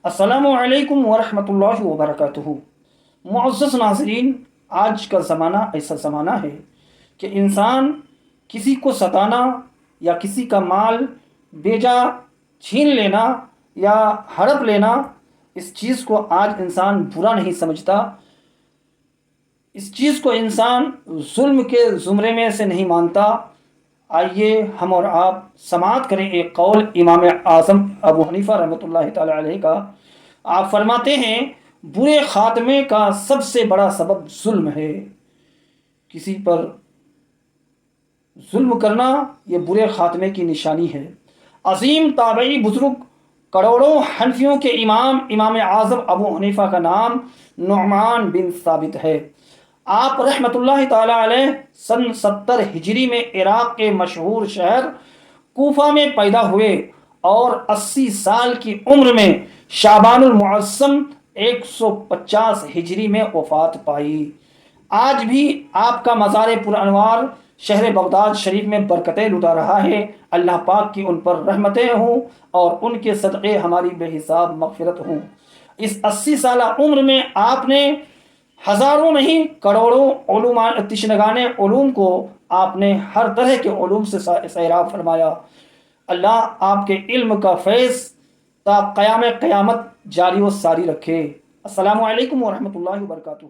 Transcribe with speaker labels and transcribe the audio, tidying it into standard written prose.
Speaker 1: السلام علیکم ورحمۃ اللہ وبرکاتہ۔ معزز ناظرین، آج کا زمانہ ایسا زمانہ ہے کہ انسان کسی کو ستانا یا کسی کا مال بیجا چھین لینا یا ہڑپ لینا، اس چیز کو آج انسان برا نہیں سمجھتا، اس چیز کو انسان ظلم کے زمرے میں سے نہیں مانتا۔ آئیے ہم اور آپ سماعت کریں ایک قول امام اعظم ابو حنیفہ رحمۃ اللہ تعالی علیہ کا۔ آپ فرماتے ہیں برے خاتمے کا سب سے بڑا سبب ظلم ہے۔ کسی پر ظلم کرنا یہ برے خاتمے کی نشانی ہے۔ عظیم تابعی بزرگ کروڑوں حنفیوں کے امام اعظم ابو حنیفہ کا نام نعمان بن ثابت ہے۔ آپ رحمۃ اللہ تعالی علیہ سن 70 ہجری میں عراق کے مشہور شہر کوفہ میں پیدا ہوئے اور 80 سال کی عمر میں شعبان المعظم 150 ہجری میں وفات پائی۔ آج بھی آپ کا مزار پر انوار شہر بغداد شریف میں برکتیں لٹا رہا ہے۔ اللہ پاک کی ان پر رحمتیں ہوں اور ان کے صدقے ہماری بے حساب مغفرت ہوں۔ اس 80 سالہ عمر میں آپ نے ہزاروں نہیں کروڑوں تشنگان علوم کو آپ نے ہر طرح کے علوم سے سیراب فرمایا۔ اللہ آپ کے علم کا فیض تا قیام قیامت جاری و ساری رکھے۔ السلام علیکم ورحمۃ اللہ وبرکاتہ۔